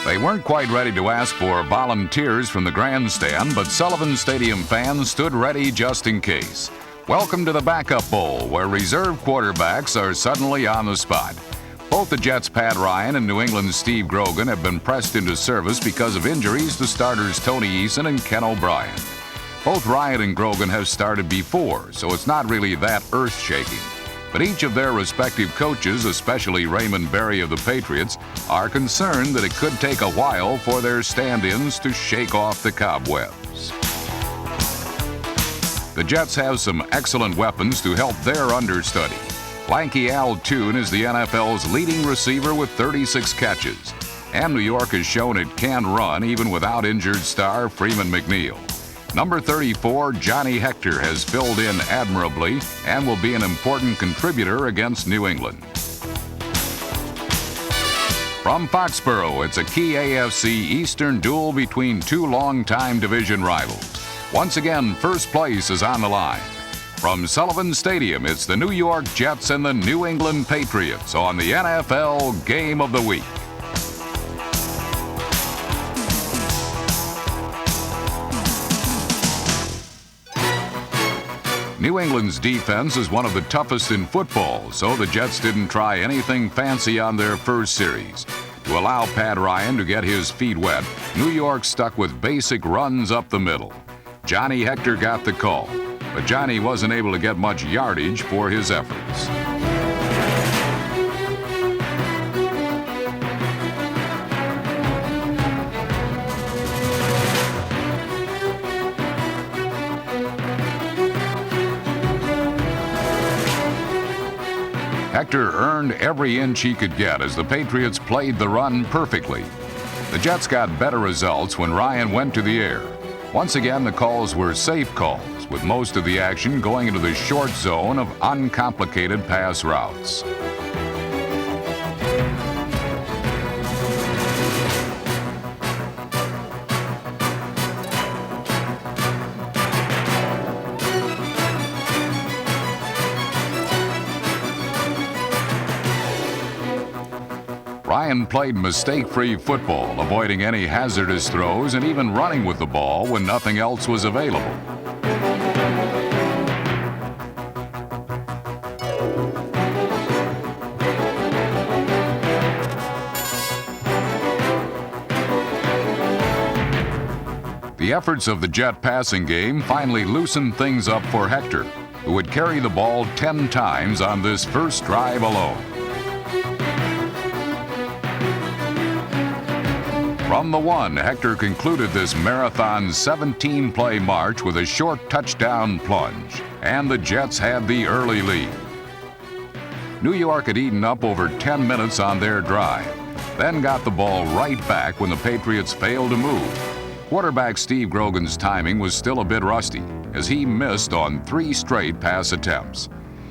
They weren't quite ready to ask for volunteers from the grandstand, but Sullivan Stadium fans stood ready just in case. Welcome to the Backup Bowl, where reserve quarterbacks are suddenly on the spot. Both the Jets' Pat Ryan and New England's Steve Grogan have been pressed into service because of injuries to starters Tony Eason and Ken O'Brien. Both Ryan and Grogan have started before, so it's not really that earth-shaking. But each of their respective coaches, especially Raymond Berry of the Patriots, are concerned that it could take a while for their stand-ins to shake off the cobwebs. The Jets have some excellent weapons to help their understudy. Lanky Al Toon is the NFL's leading receiver with 36 catches. And New York has shown it can run even without injured star Freeman McNeil. Number 34, Johnny Hector, has filled in admirably and will be an important contributor against New England. From Foxborough, it's a key AFC Eastern duel between two longtime division rivals. Once again, first place is on the line. From Sullivan Stadium, it's the New York Jets and the New England Patriots on the NFL Game of the Week. New England's defense is one of the toughest in football, so the Jets didn't try anything fancy on their first series. To allow Pat Ryan to get his feet wet, New York stuck with basic runs up the middle. Johnny Hector got the call, but Johnny wasn't able to get much yardage for his efforts. Hector earned every inch he could get as the Patriots played the run perfectly. The Jets got better results when Ryan went to the air. Once again, the calls were safe calls, with most of the action going into the short zone of uncomplicated pass routes. Ryan played mistake-free football, avoiding any hazardous throws and even running with the ball when nothing else was available. The efforts of the Jet passing game finally loosened things up for Hector, who would carry the ball 10 times on this first drive alone. From the one, Hector concluded this marathon 17-play march with a short touchdown plunge, and the Jets had the early lead. New York had eaten up over 10 minutes on their drive, then got the ball right back when the Patriots failed to move. Quarterback Steve Grogan's timing was still a bit rusty, as he missed on 3 straight pass attempts.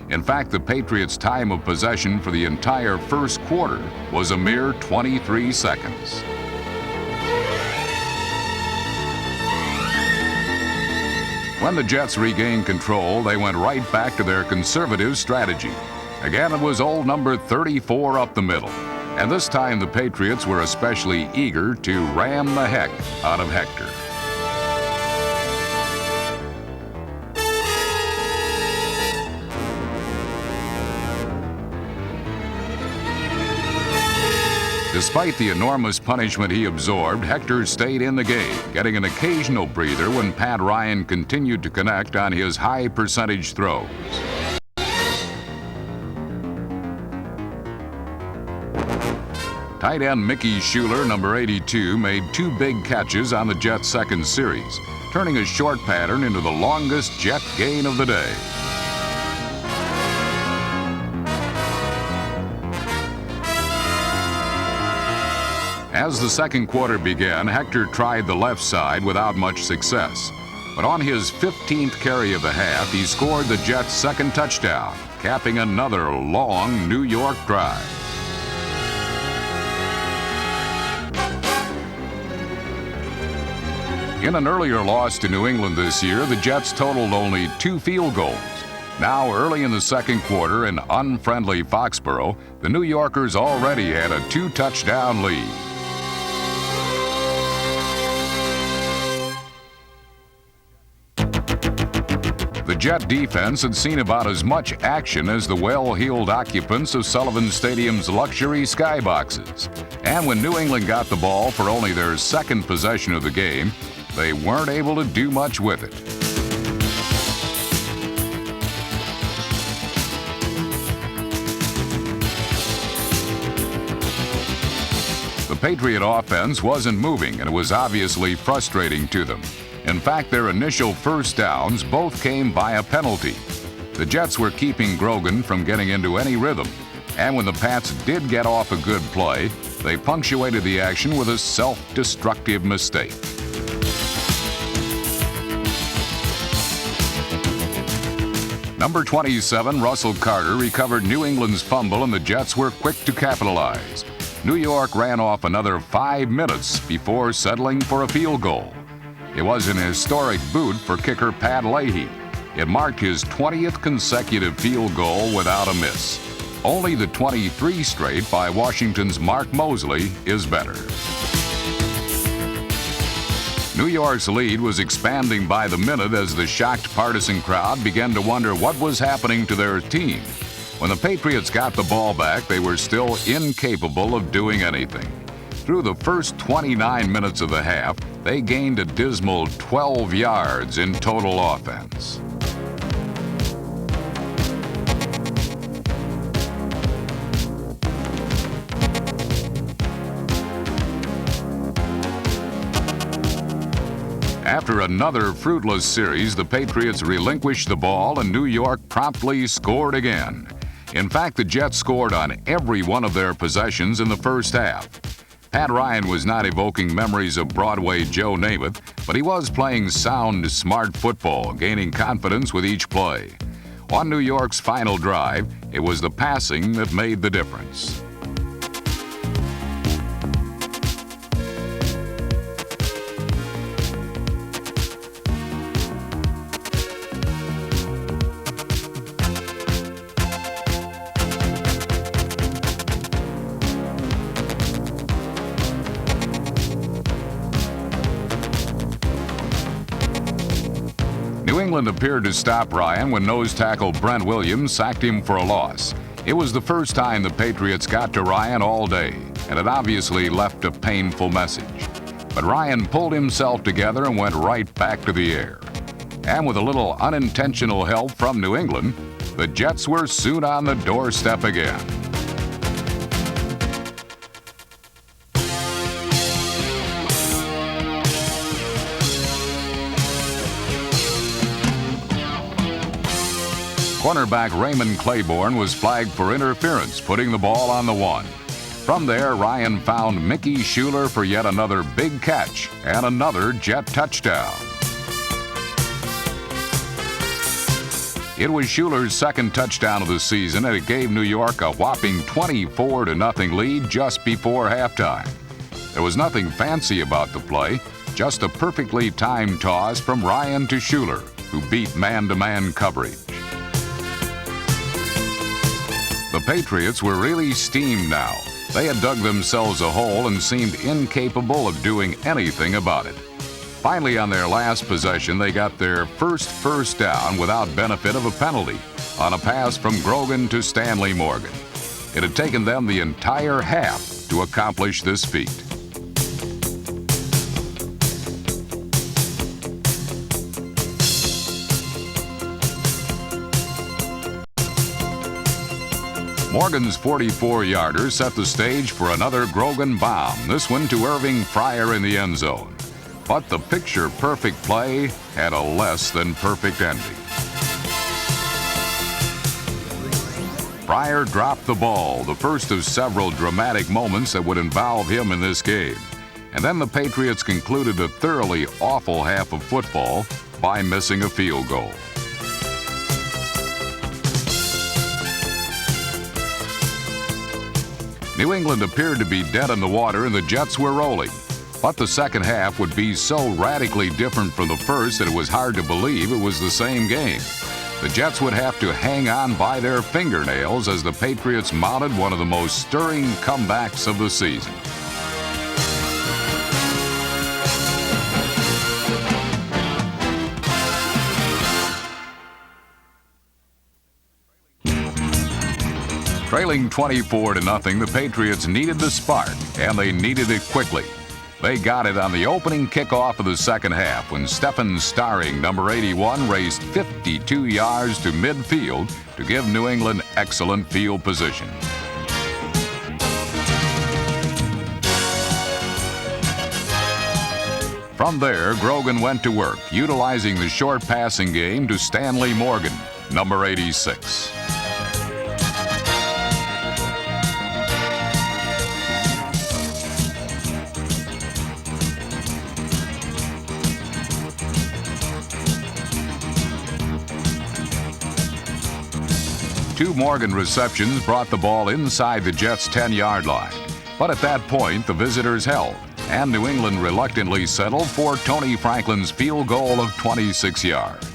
In fact, the Patriots' time of possession for the entire first quarter was a mere 23 seconds. When the Jets regained control, they went right back to their conservative strategy. Again, it was old number 34 up the middle. And this time the Patriots were especially eager to ram the heck out of Hector. Despite the enormous punishment he absorbed, Hector stayed in the game, getting an occasional breather when Pat Ryan continued to connect on his high-percentage throws. Tight end Mickey Schuler, number 82, made 2 big catches on the Jets' second series, turning a short pattern into the longest Jet gain of the day. As the second quarter began, Hector tried the left side without much success. But on his 15th carry of the half, he scored the Jets' second touchdown, capping another long New York drive. In an earlier loss to New England this year, the Jets totaled only 2 field goals. Now, early in the second quarter in unfriendly Foxborough, the New Yorkers already had a 2-touchdown lead. Jet defense had seen about as much action as the well-heeled occupants of Sullivan Stadium's luxury skyboxes. And when New England got the ball for only their second possession of the game, they weren't able to do much with it. The Patriot offense wasn't moving, and it was obviously frustrating to them. In fact, their initial first downs both came by a penalty. The Jets were keeping Grogan from getting into any rhythm, and when the Pats did get off a good play, they punctuated the action with a self-destructive mistake. Number 27, Russell Carter, recovered New England's fumble, and the Jets were quick to capitalize. New York ran off another 5 minutes before settling for a field goal. It was an historic boot for kicker Pat Leahy. It marked his 20th consecutive field goal without a miss. Only the 23 straight by Washington's Mark Mosley is better. New York's lead was expanding by the minute as the shocked partisan crowd began to wonder what was happening to their team. When the Patriots got the ball back, they were still incapable of doing anything. Through the first 29 minutes of the half, they gained a dismal 12 yards in total offense. After another fruitless series, the Patriots relinquished the ball and New York promptly scored again. In fact, the Jets scored on every one of their possessions in the first half. Pat Ryan was not evoking memories of Broadway Joe Namath, but he was playing sound, smart football, gaining confidence with each play. On New York's final drive, it was the passing that made the difference. New England appeared to stop Ryan when nose tackle Brent Williams sacked him for a loss. It was the first time the Patriots got to Ryan all day, and it obviously left a painful message. But Ryan pulled himself together and went right back to the air. And with a little unintentional help from New England, the Jets were soon on the doorstep again. Cornerback Raymond Claiborne was flagged for interference, putting the ball on the 1. From there, Ryan found Mickey Schuler for yet another big catch and another Jet touchdown. It was Schuler's second touchdown of the season, and it gave New York a whopping 24-0 lead just before halftime. There was nothing fancy about the play, just a perfectly timed toss from Ryan to Schuler, who beat man-to-man coverage. The Patriots were really steamed now. They had dug themselves a hole and seemed incapable of doing anything about it. Finally, on their last possession, they got their first down without benefit of a penalty on a pass from Grogan to Stanley Morgan. It had taken them the entire half to accomplish this feat. Morgan's 44-yarder set the stage for another Grogan bomb, this one to Irving Fryer in the end zone. But the picture-perfect play had a less than perfect ending. Fryer dropped the ball, the first of several dramatic moments that would involve him in this game. And then the Patriots concluded a thoroughly awful half of football by missing a field goal. New England appeared to be dead in the water and the Jets were rolling. But the second half would be so radically different from the first that it was hard to believe it was the same game. The Jets would have to hang on by their fingernails as the Patriots mounted one of the most stirring comebacks of the season. Trailing 24-0, the Patriots needed the spark, and they needed it quickly. They got it on the opening kickoff of the second half when Stephen Starring, number 81, raced 52 yards to midfield to give New England excellent field position. From there, Grogan went to work, utilizing the short passing game to Stanley Morgan, number 86. Two Morgan receptions brought the ball inside the Jets' 10-yard line. But at that point, the visitors held, and New England reluctantly settled for Tony Franklin's field goal of 26 yards.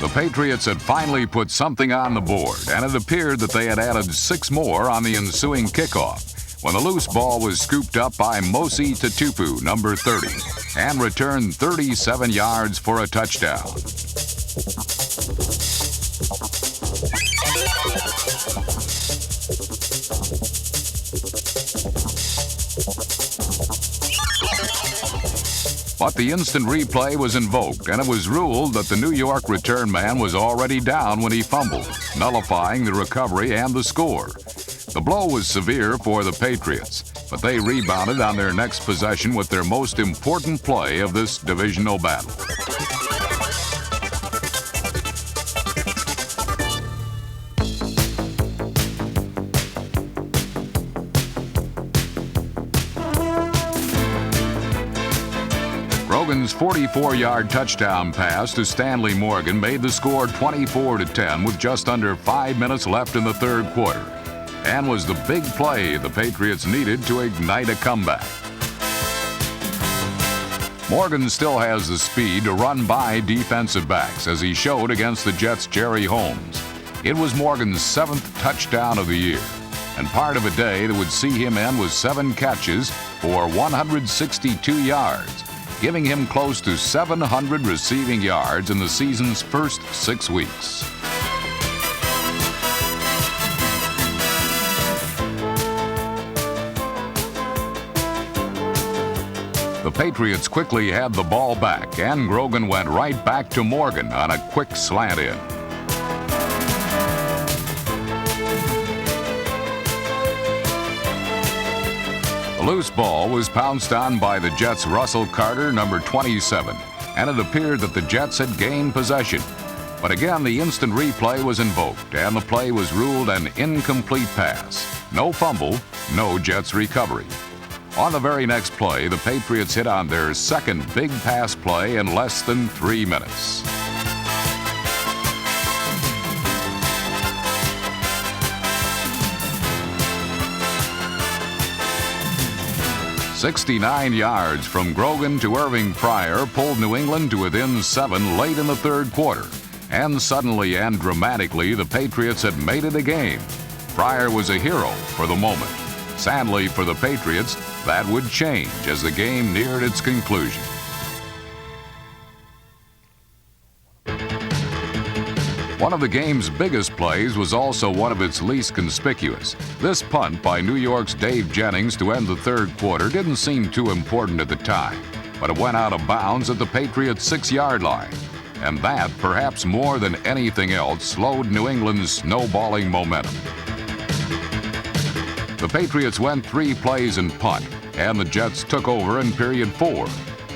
The Patriots had finally put something on the board, and it appeared that they had added 6 more on the ensuing kickoff when the loose ball was scooped up by Mosi Tatupu, number 30, and returned 37 yards for a touchdown. But the instant replay was invoked, and it was ruled that the New York return man was already down when he fumbled, nullifying the recovery and the score. The blow was severe for the Patriots, but they rebounded on their next possession with their most important play of this divisional battle. Grogan's 44-yard touchdown pass to Stanley Morgan made the score 24-10 with just under 5 minutes left in the third quarter, and was the big play the Patriots needed to ignite a comeback. Morgan still has the speed to run by defensive backs, as he showed against the Jets' Jerry Holmes. It was Morgan's 7th touchdown of the year, and part of a day that would see him end with 7 catches for 162 yards, giving him close to 700 receiving yards in the season's first 6 weeks. The Patriots quickly had the ball back, and Grogan went right back to Morgan on a quick slant in. The loose ball was pounced on by the Jets' Russell Carter, number 27, and it appeared that the Jets had gained possession. But again, the instant replay was invoked, and the play was ruled an incomplete pass. No fumble, no Jets recovery. On the very next play, the Patriots hit on their second big pass play in less than 3 minutes. "69 yards from Grogan to Irving Pryor pulled New England to within 7 late in the third quarter, and suddenly and dramatically the Patriots had made it a game. Pryor was a hero for the moment. Sadly for the Patriots, that would change as the game neared its conclusion. One of the game's biggest plays was also one of its least conspicuous. This punt by New York's Dave Jennings to end the third quarter didn't seem too important at the time, but it went out of bounds at the Patriots' 6-yard line. And that, perhaps more than anything else, slowed New England's snowballing momentum. The Patriots went 3 plays and punt, and the Jets took over in period 4.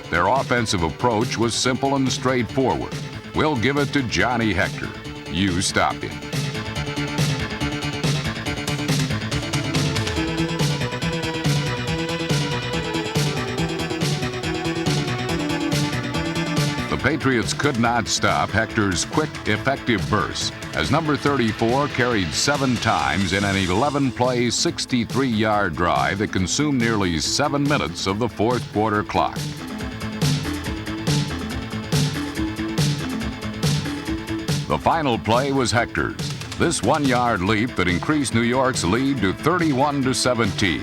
Their offensive approach was simple and straightforward. We'll give it to Johnny Hector. You stop him. The Patriots could not stop Hector's quick, effective bursts, as number 34 carried 7 times in an 11-play, 63-yard drive that consumed nearly 7 minutes of the fourth quarter clock. The final play was Hector's. This 1-yard leap that increased New York's lead to 31-17.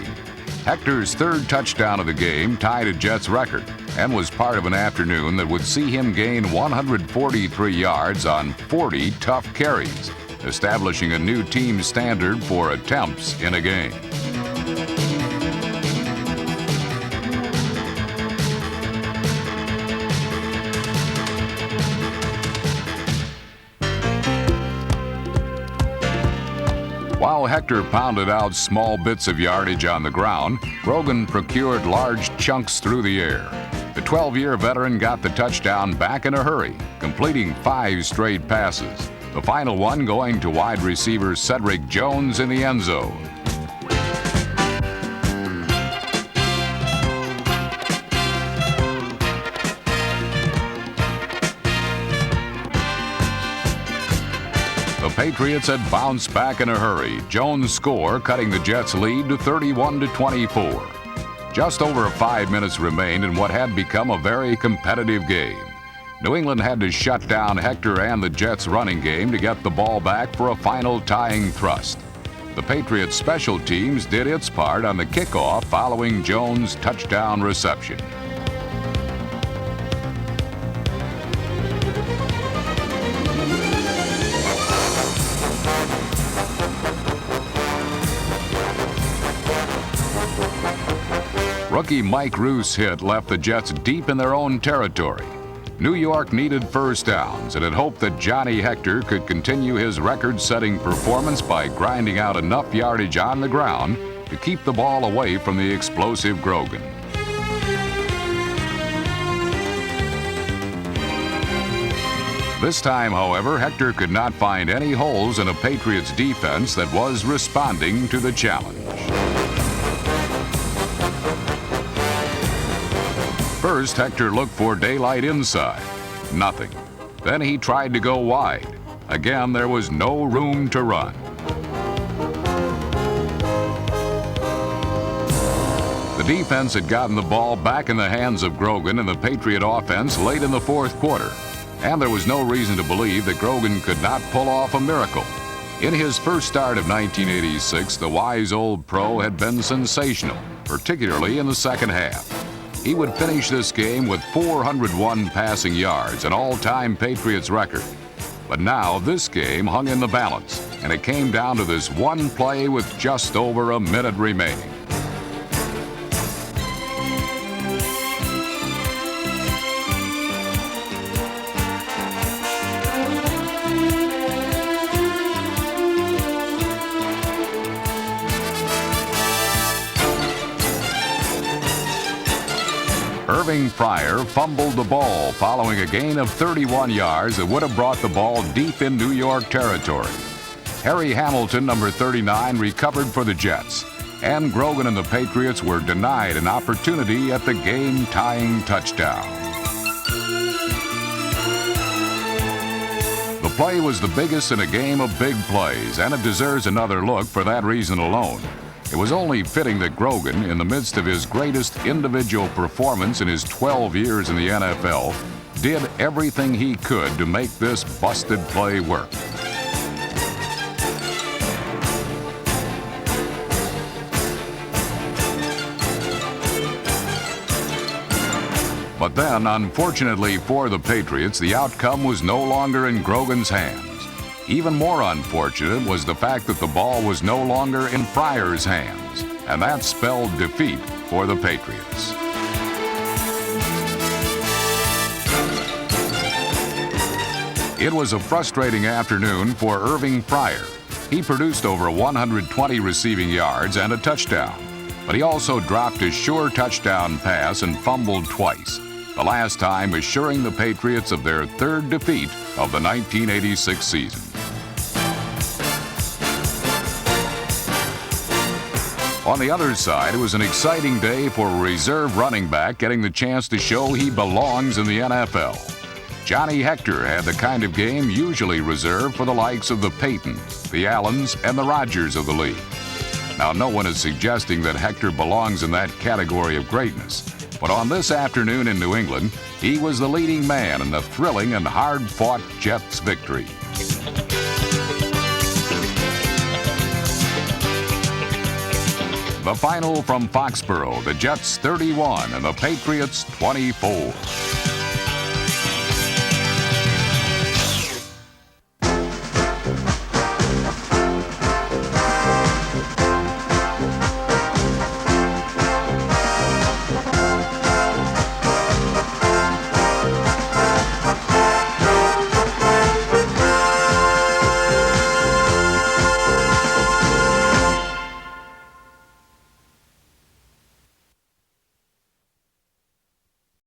Hector's third touchdown of the game tied a Jets record and was part of an afternoon that would see him gain 143 yards on 40 tough carries, establishing a new team standard for attempts in a game. While Hector pounded out small bits of yardage on the ground, Grogan procured large chunks through the air. The 12-year veteran got the touchdown back in a hurry, completing 5 straight passes, the final one going to wide receiver Cedric Jones in the end zone. The Patriots had bounced back in a hurry. Jones' score cutting the Jets' lead to 31-24. Just over 5 minutes remained in what had become a very competitive game. New England had to shut down Hector and the Jets' running game to get the ball back for a final tying thrust. The Patriots' special teams did its part on the kickoff following Jones' touchdown reception. Rookie Mike Roos' hit left the Jets deep in their own territory. New York needed first downs and had hoped that Johnny Hector could continue his record-setting performance by grinding out enough yardage on the ground to keep the ball away from the explosive Grogan. This time, however, Hector could not find any holes in a Patriots defense that was responding to the challenge. First, Hector looked for daylight inside. Nothing. Then he tried to go wide. Again, there was no room to run. The defense had gotten the ball back in the hands of Grogan and the Patriot offense late in the fourth quarter, and there was no reason to believe that Grogan could not pull off a miracle. In his first start of 1986, the wise old pro had been sensational, particularly in the second half. He would finish this game with 401 passing yards, an all-time Patriots record. But now this game hung in the balance, and it came down to this one play with just over a minute remaining. Irving Pryor fumbled the ball following a gain of 31 yards that would have brought the ball deep in New York territory. Harry Hamilton, number 39, recovered for the Jets, and Grogan and the Patriots were denied an opportunity at the game-tying touchdown. The play was the biggest in a game of big plays, and it deserves another look for that reason alone. It was only fitting that Grogan, in the midst of his greatest individual performance in his 12 years in the NFL, did everything he could to make this busted play work. But then, unfortunately for the Patriots, the outcome was no longer in Grogan's hands. Even more unfortunate was the fact that the ball was no longer in Pryor's hands, and that spelled defeat for the Patriots. It was a frustrating afternoon for Irving Pryor. He produced over 120 receiving yards and a touchdown, but he also dropped a sure touchdown pass and fumbled twice, the last time assuring the Patriots of their third defeat of the 1986 season. On the other side, it was an exciting day for a reserve running back getting the chance to show he belongs in the NFL. Johnny Hector had the kind of game usually reserved for the likes of the Paytons, the Allens, and the Rodgers of the league. Now, no one is suggesting that Hector belongs in that category of greatness, but on this afternoon in New England, he was the leading man in the thrilling and hard-fought Jets victory. The final from Foxborough, the Jets 31 and the Patriots 24.